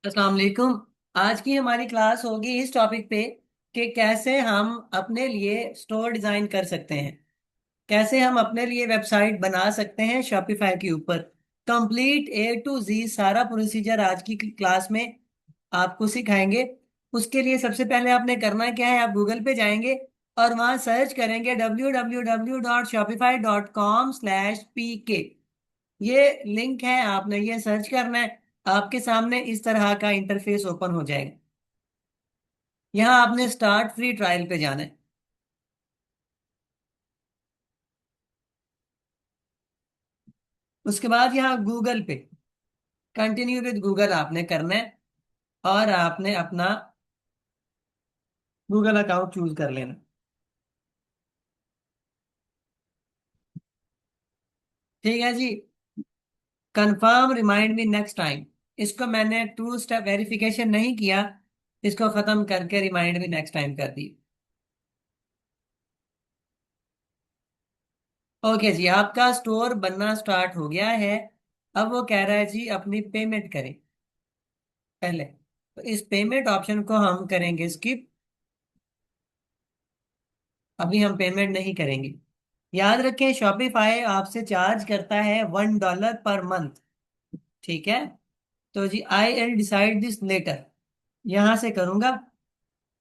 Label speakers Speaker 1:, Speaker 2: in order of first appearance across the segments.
Speaker 1: अस्सलाम वालेकुम। आज की हमारी क्लास होगी इस टॉपिक पे कि कैसे हम अपने लिए स्टोर डिजाइन कर सकते हैं। कैसे हम अपने लिए वेबसाइट बना सकते हैं शॉपिफाई के ऊपर। कंप्लीट A to Z सारा प्रोसीजर आज की क्लास में आपको सिखाएंगे। उसके लिए सबसे पहले आपने करना क्या है, आप गूगल पे जाएंगे और वहां सर्च करेंगे www.shopify.com/pk। ये लिंक है, आपने ये सर्च करना है। आपके सामने इस तरह का इंटरफेस ओपन हो जाएगा। यहाँ आपने स्टार्ट फ्री ट्रायल पे जाना है। उसके बाद यहाँ गूगल पे कंटिन्यू विद गूगल आपने करना है और आपने अपना गूगल अकाउंट चूज कर लेना। ठीक है जी। Confirm remind me next time, इसको मैंने टू स्टेप वेरिफिकेशन नहीं किया, इसको खत्म करके रिमाइंड मी नेक्स्ट टाइम कर दी। ओके जी, आपका स्टोर बनना स्टार्ट हो गया है। अब वो कह रहा है जी अपनी पेमेंट करें पहले, तो इस पेमेंट ऑप्शन को हम करेंगे स्किप। अभी हम पेमेंट नहीं करेंगे। याद रखें शॉपिफाई आपसे चार्ज करता है $1 पर मंथ। ठीक है, तो जी I'll decide this later यहां से करूंगा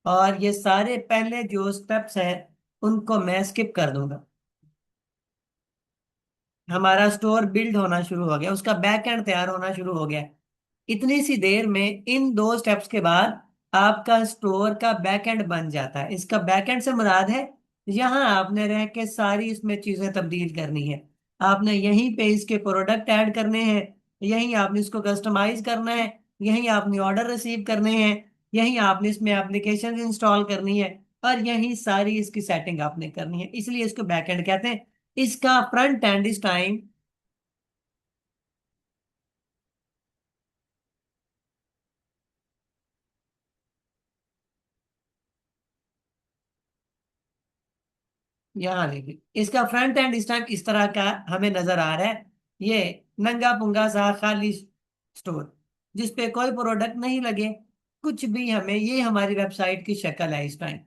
Speaker 1: और ये सारे पहले जो स्टेप्स हैं उनको मैं स्किप कर दूंगा। हमारा स्टोर बिल्ड होना शुरू हो गया, उसका बैक एंड तैयार होना शुरू हो गया। इतनी सी देर में इन दो स्टेप्स के बाद आपका स्टोर का बैकएंड बन जाता है। इसका बैकएंड से मुराद है यहाँ आपने रह के सारी इसमें चीजें तब्दील करनी है। आपने यहीं पे इसके प्रोडक्ट ऐड करने हैं, यहीं आपने इसको कस्टमाइज करना है, यहीं आपने ऑर्डर रिसीव करने हैं, यहीं आपने इसमें एप्लीकेशन इंस्टॉल करनी है और यहीं सारी इसकी सेटिंग आपने करनी है। इसलिए इसको बैकएंड कहते हैं। इसका फ्रंट एंड इस टाइम यहाँ देखिए, इसका फ्रंट एंड इस टाइम इस तरह का हमें नजर आ रहा है। ये नंगा पुंगा सा खाली स्टोर जिसपे कोई प्रोडक्ट नहीं लगे, कुछ भी। हमें ये हमारी वेबसाइट की शक्ल है इस टाइम।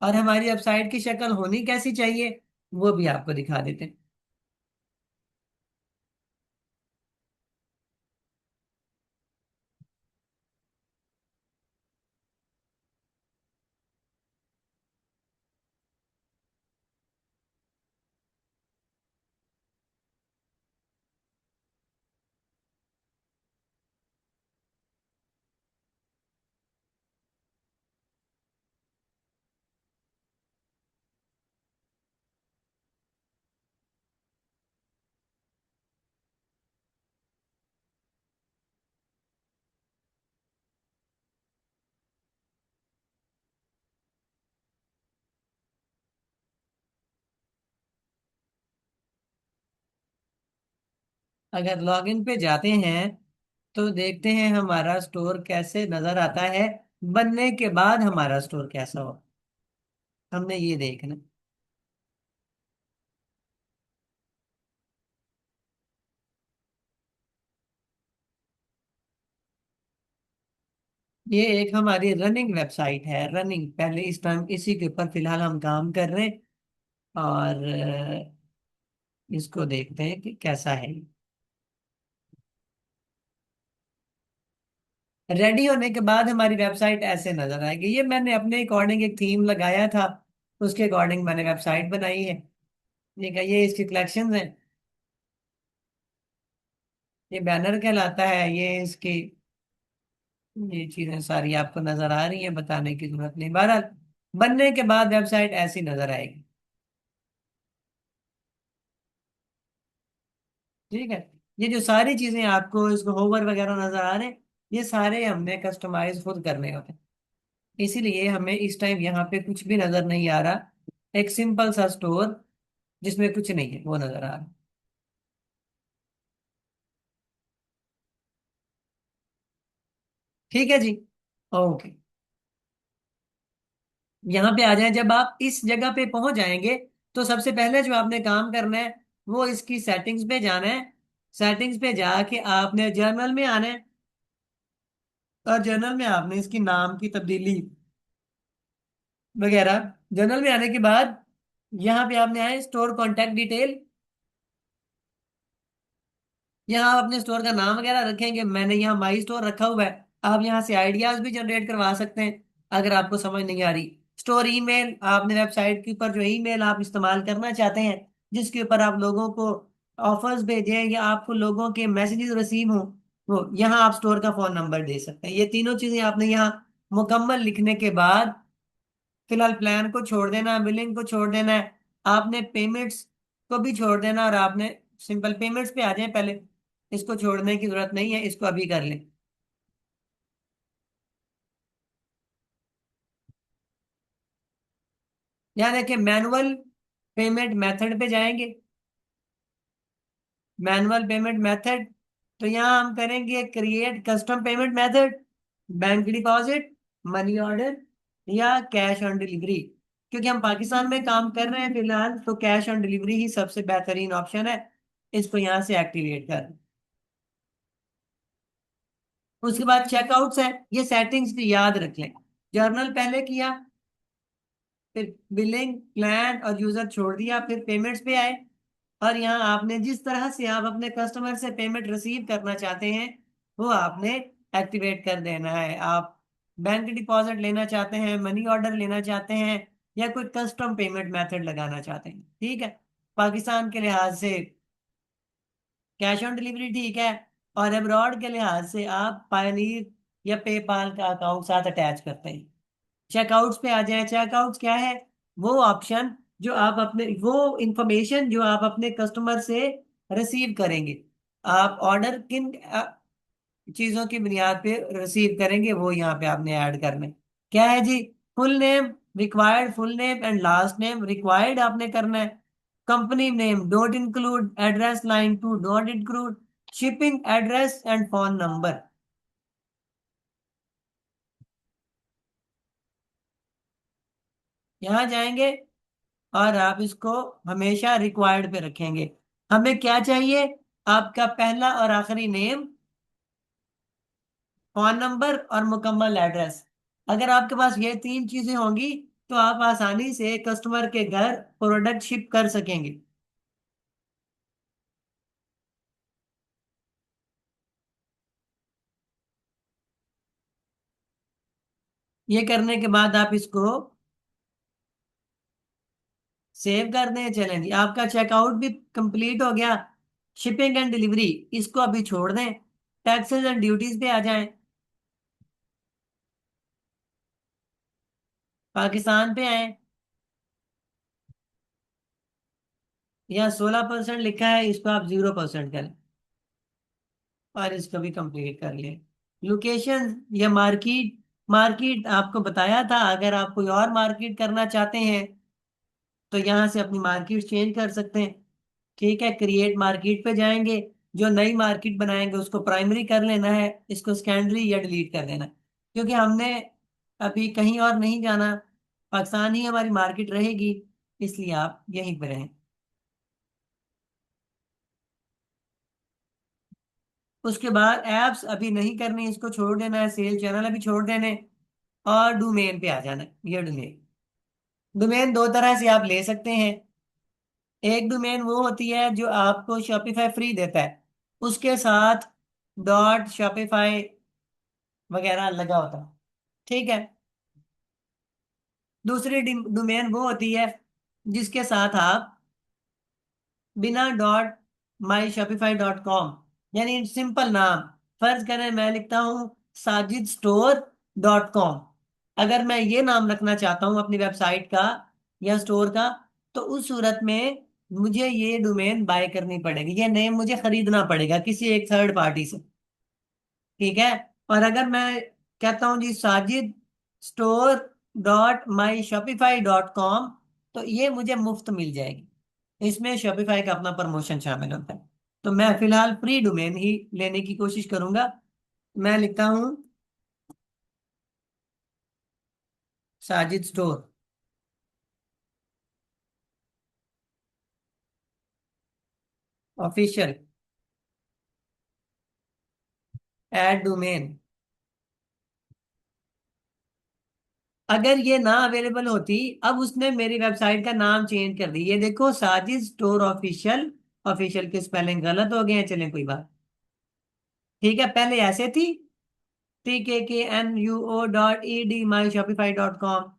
Speaker 1: और हमारी वेबसाइट की शक्ल होनी कैसी चाहिए वो भी आपको दिखा देते हैं। अगर लॉगिन पे जाते हैं तो देखते हैं हमारा स्टोर कैसे नजर आता है, बनने के बाद हमारा स्टोर कैसा हो, हमने ये देखना। ये एक हमारी रनिंग वेबसाइट है, रनिंग। पहले इस टाइम इसी के ऊपर फिलहाल हम काम कर रहे हैं और इसको देखते हैं कि कैसा है। रेडी होने के बाद हमारी वेबसाइट ऐसे नजर आएगी। ये मैंने अपने अकॉर्डिंग एक थीम लगाया था, उसके अकॉर्डिंग मैंने वेबसाइट बनाई है। ठीक है, ये इसकी कलेक्शंस हैं। ये बैनर कहलाता है, ये इसकी ये चीजें सारी आपको नजर आ रही हैं, बताने की जरूरत नहीं। बहरहाल बनने के बाद वेबसाइट ऐसी नजर आएगी। ठीक है, ये जो सारी चीजें आपको इसको होवर वगैरह नजर आ रहे हैं, ये सारे हमने कस्टमाइज खुद करने होते हैं। इसीलिए हमें इस टाइम यहाँ पे कुछ भी नजर नहीं आ रहा। एक सिंपल सा स्टोर जिसमें कुछ नहीं है वो नजर आ रहा है। ठीक है जी। ओके, यहाँ पे आ जाए। जब आप इस जगह पे पहुंच जाएंगे तो सबसे पहले जो आपने काम करना है वो इसकी सेटिंग्स पे जाना है। सेटिंग्स पे जाके आपने जर्नल में आना है। और जर्नल में आपने इसकी नाम की तब्दीली वगैरह, जर्नल में आने के बाद यहाँ पे आपने आए स्टोर कॉन्टैक्ट डिटेल। यहाँ आप अपने स्टोर का नाम वगैरह रखेंगे, मैंने यहाँ माई स्टोर रखा हुआ है। आप यहाँ से आइडियाज भी जनरेट करवा सकते हैं अगर आपको समझ नहीं आ रही। स्टोर ईमेल, आपने वेबसाइट के ऊपर जो ईमेल आप इस्तेमाल करना चाहते हैं, जिसके ऊपर आप लोगों को ऑफर्स भेजें या आपको लोगों के मैसेजेस रिसीव हो, वो यहाँ आप स्टोर का फोन नंबर दे सकते हैं। ये तीनों चीजें आपने यहाँ मुकम्मल लिखने के बाद फिलहाल प्लान को छोड़ देना, बिलिंग को छोड़ देना है, आपने पेमेंट्स को भी छोड़ देना, और आपने सिंपल पेमेंट्स पे आ जाए पहले। इसको छोड़ने की जरूरत नहीं है, इसको अभी कर लें। यहाँ देखिए मैनुअल पेमेंट मेथड पे जाएंगे। मैनुअल पेमेंट मेथड, तो यहाँ हम करेंगे create custom payment method, bank deposit, money order या कैश ऑन डिलीवरी। क्योंकि हम पाकिस्तान में काम कर रहे हैं फिलहाल, तो कैश ऑन डिलीवरी ही सबसे बेहतरीन ऑप्शन है। इसको यहाँ से एक्टिवेट कर। उसके बाद चेकआउट्स है, ये सेटिंग्स याद रख लें। जर्नल पहले किया, फिर बिलिंग प्लान और यूजर छोड़ दिया, फिर पेमेंट्स पे आए। और यहाँ आपने जिस तरह से आप अपने कस्टमर से पेमेंट रिसीव करना चाहते हैं वो आपने एक्टिवेट कर देना है। आप बैंक डिपॉजिट लेना चाहते हैं, मनी ऑर्डर लेना चाहते हैं, या कोई कस्टम पेमेंट मेथड लगाना चाहते हैं, ठीक है। पाकिस्तान के लिहाज से कैश ऑन डिलीवरी ठीक है, और अब्रॉड के लिहाज से आप पायनीर या पेपाल का अकाउंट साथ अटैच करते हैं। चेकआउट्स पे आ जाए। चेकआउट्स क्या है? वो ऑप्शन जो आप अपने, वो इंफॉर्मेशन जो आप अपने कस्टमर से रिसीव करेंगे। आप ऑर्डर किन चीजों की बुनियाद पे रिसीव करेंगे वो यहाँ पे आपने ऐड करने। क्या है जी? Full name required, full name and last name required आपने करना है। Company name don't include, address line two don't include, shipping address and phone number. यहाँ जाएंगे और आप इसको हमेशा रिक्वायर्ड पे रखेंगे। हमें क्या चाहिए? आपका पहला और आखिरी नेम, फोन नंबर और मुकम्मल एड्रेस। अगर आपके पास ये तीन चीजें होंगी तो आप आसानी से कस्टमर के घर प्रोडक्ट शिप कर सकेंगे। ये करने के बाद आप इसको सेव कर दें। चलें जी, आपका चेकआउट भी कंप्लीट हो गया। शिपिंग एंड डिलीवरी इसको अभी छोड़ दें, टैक्सेस एंड ड्यूटीज पे आ जाएं। पाकिस्तान पे आए, यहाँ 16% लिखा है, इसको आप 0% करें और इसको भी कंप्लीट कर लें। लोकेशन या मार्केट, मार्केट आपको बताया था, अगर आप कोई और मार्केट करना चाहते हैं तो यहाँ से अपनी मार्केट चेंज कर सकते हैं, ठीक है। क्रिएट मार्केट पे जाएंगे, जो नई मार्केट बनाएंगे उसको प्राइमरी कर लेना है, इसको सेकेंडरी या डिलीट कर देना है। क्योंकि हमने अभी कहीं और नहीं जाना, पाकिस्तान ही हमारी मार्केट रहेगी, इसलिए आप यहीं पर रहें। उसके बाद एप्स अभी नहीं करनी, इसको छोड़ देना है, सेल चैनल अभी छोड़ देने, और डोमेन पे आ जाना है। ये डोमेन, डोमेन दो तरह से आप ले सकते हैं। एक डोमेन वो होती है जो आपको शॉपिफाई फ्री देता है, उसके साथ डॉट शॉपिफाई वगैरह लगा होता है, ठीक है। दूसरी डोमेन वो होती है जिसके साथ आप बिना dot my Shopify dot com, यानी सिंपल नाम, फर्ज करें मैं लिखता हूँ साजिद स्टोर डॉट कॉम। अगर मैं ये नाम रखना चाहता हूँ अपनी वेबसाइट का या स्टोर का, तो उस सूरत में मुझे ये डोमेन बाय करनी पड़ेगी, ये नेम मुझे खरीदना पड़ेगा किसी एक थर्ड पार्टी से, ठीक है। और अगर मैं कहता हूँ जी Sajid store dot my Shopify dot com, तो ये मुझे मुफ्त मिल जाएगी। इसमें शॉपिफाई का अपना प्रमोशन शामिल होता है। तो मैं फिलहाल फ्री डोमेन ही लेने की कोशिश करूंगा। मैं लिखता हूँ Sajid store official, add domain, अगर ये ना अवेलेबल होती, अब उसने मेरी वेबसाइट का नाम चेंज कर दी, ये देखो साजिद स्टोर ऑफिशियल। ऑफिशियल के स्पेलिंग गलत हो गए हैं, चलें कोई बात। ठीक है, पहले ऐसे थी, TKKNUO.ED MyShopify.com।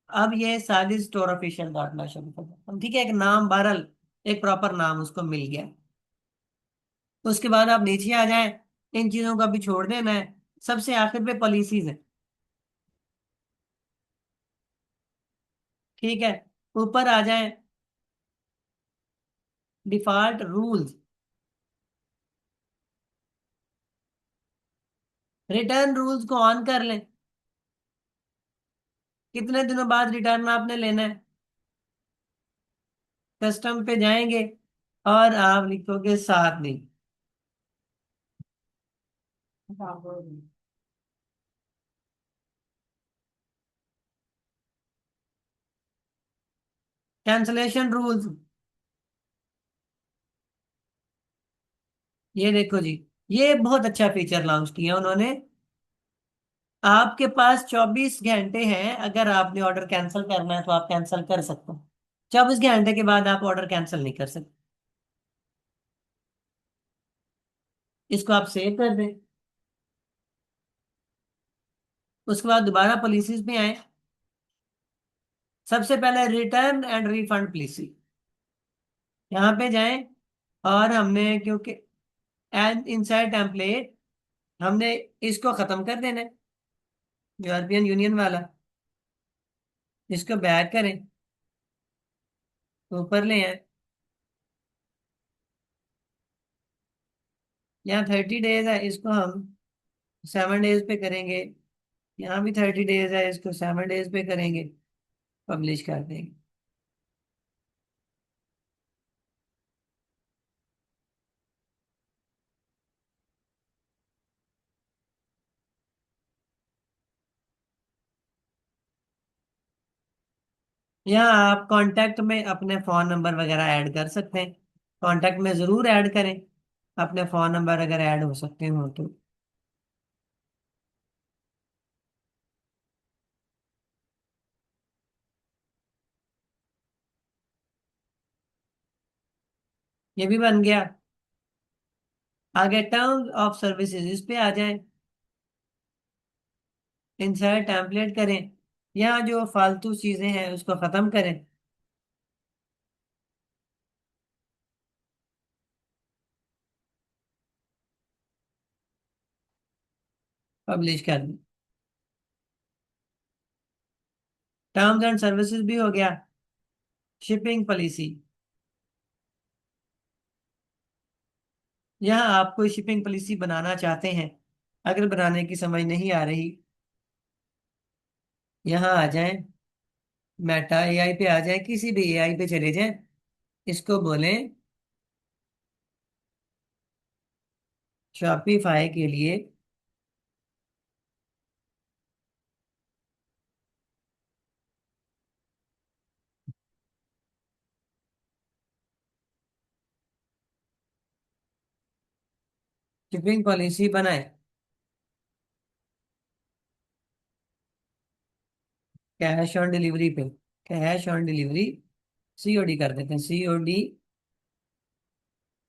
Speaker 1: अब ये Sajid store official dot my Shopify. ठीक है, एक नाम बहरल, एक प्रॉपर नाम उसको मिल गया। उसके बाद आप नीचे आ जाएं, इन चीजों को अभी छोड़ देना है। सबसे आखिर पे पॉलिसीज है। ठीक है, ऊपर आ जाएं, डिफॉल्ट रूल्स। रिटर्न रूल्स को ऑन कर लें। कितने दिनों बाद रिटर्न आपने लेना है? कस्टम पे जाएंगे और आप लिखोगे 7 दिन। कैंसलेशन रूल्स, ये देखो जी, ये बहुत अच्छा फीचर लॉन्च किया उन्होंने। आपके पास 24 घंटे हैं, अगर आपने ऑर्डर कैंसिल करना है तो आप कैंसिल कर सकते हो। 24 घंटे के बाद आप ऑर्डर कैंसिल नहीं कर सकते। इसको आप सेव कर दें। उसके बाद दोबारा पॉलिसीज में आए। सबसे पहले रिटर्न एंड रिफंड पॉलिसी, यहाँ पे जाएं। और हमने क्योंकि एंड इनसाइड टेम्पलेट, हमने इसको खत्म कर देना है, यूरोपियन यूनियन वाला। इसको बैक करें, ऊपर ले आए। यहाँ 30 डेज है, इसको हम 7 डेज पे करेंगे। यहाँ भी 30 डेज है, इसको 7 डेज पे करेंगे। पब्लिश कर देंगे। यहाँ आप कांटेक्ट में अपने फोन नंबर वगैरह ऐड कर सकते हैं। कांटेक्ट में जरूर ऐड करें, अपने फोन नंबर अगर ऐड हो सकते हो तो। ये भी बन गया। आगे टर्म्स ऑफ सर्विसेज, इस पे आ जाएं। इंसर्ट टेम्पलेट करें। यहाँ जो फालतू चीजें हैं उसको खत्म करें। पब्लिश कर दें। टर्म्स एंड सर्विसेज भी हो गया। शिपिंग पॉलिसी, यहाँ आप कोई शिपिंग पॉलिसी बनाना चाहते हैं, अगर बनाने की समझ नहीं आ रही, यहाँ आ जाएं। मेटा एआई पे आ जाएं, किसी भी एआई पे चले जाएं। इसको बोलें शॉपिफाई के लिए शिपिंग पॉलिसी बनाए। कैश ऑन डिलीवरी पे, कैश ऑन डिलीवरी सीओडी कर देते हैं, सीओडी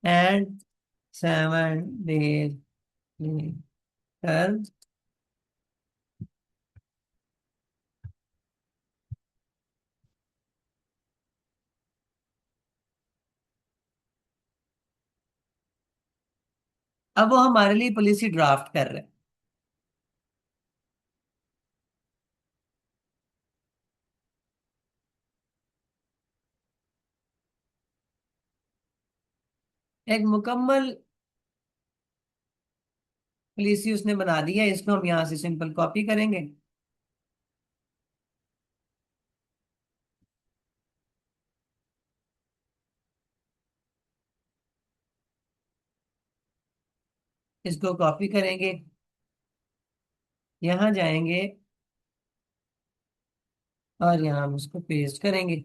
Speaker 1: एंड 7 डेज लेटर। अब वो हमारे लिए पॉलिसी ड्राफ्ट कर रहे हैं। एक मुकम्मल पॉलिसी उसने बना दी है, इसको हम यहाँ से सिंपल कॉपी करेंगे। इसको कॉपी करेंगे, यहाँ जाएंगे और यहाँ हम उसको पेस्ट करेंगे।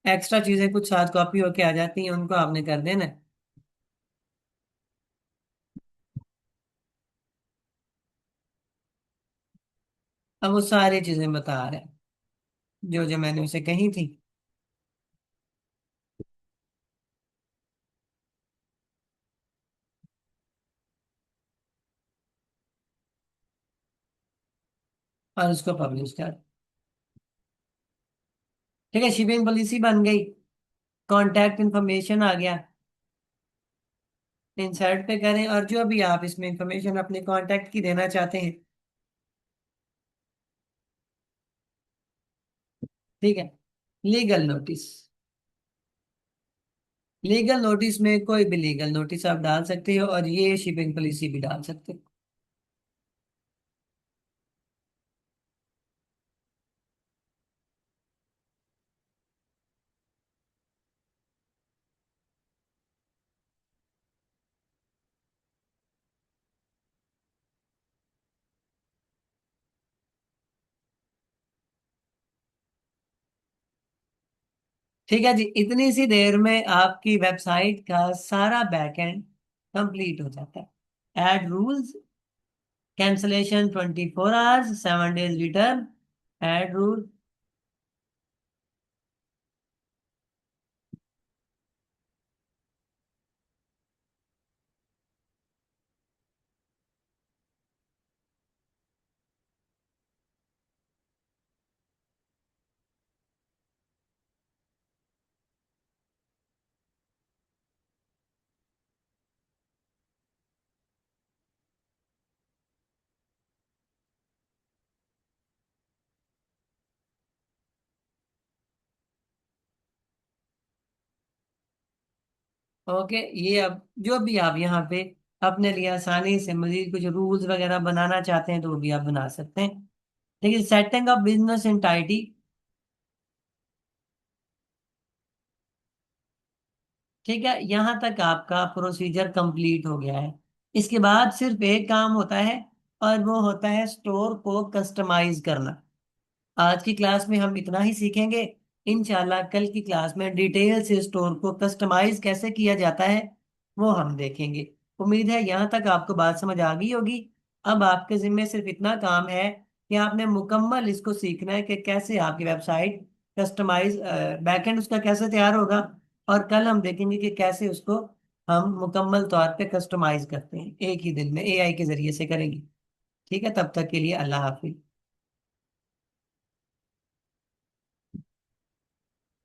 Speaker 1: एक्स्ट्रा चीजें कुछ साथ कॉपी होके आ जाती हैं, उनको आपने कर देना है। अब वो सारी चीजें बता रहे हैं जो जो मैंने उसे कही थी। और उसको पब्लिश कर। ठीक है, शिपिंग पॉलिसी बन गई। कांटेक्ट इन्फॉर्मेशन आ गया। इंसर्ट पे करें, और जो भी आप इसमें इंफॉर्मेशन अपने कांटेक्ट की देना चाहते हैं। ठीक है। Legal notice. लीगल नोटिस में कोई भी लीगल नोटिस आप डाल सकते हो, और ये शिपिंग पॉलिसी भी डाल सकते हो। ठीक है जी, इतनी सी देर में आपकी वेबसाइट का सारा बैकएंड कंप्लीट हो जाता है। Add rules, cancellation 24 hours, 7 days return. Add rule. Okay, ये अब जो भी आप यहाँ पे अपने लिए आसानी से मजीद कुछ रूल्स वगैरह बनाना चाहते हैं तो वो भी आप बना सकते हैं। लेकिन सेटिंग ऑफ बिजनेस एंटाइटी। ठीक है, यहाँ तक आपका प्रोसीजर कंप्लीट हो गया है। इसके बाद सिर्फ एक काम होता है, और वो होता है स्टोर को कस्टमाइज करना। आज की क्लास में हम इतना ही सीखेंगे। इंशाल्लाह कल की क्लास में डिटेल से स्टोर को कस्टमाइज कैसे किया जाता है वो हम देखेंगे। उम्मीद है यहाँ तक आपको बात समझ आ गई होगी। अब आपके जिम्मे सिर्फ इतना काम है कि आपने मुकम्मल इसको सीखना है कि कैसे आपकी वेबसाइट कस्टमाइज, बैकएंड उसका कैसे तैयार होगा। और कल हम देखेंगे कि कैसे उसको हम मुकम्मल तौर पे कस्टमाइज करते हैं, एक ही दिन में एआई के जरिए से करेंगे। ठीक है, तब तक के लिए अल्लाह हाफिज।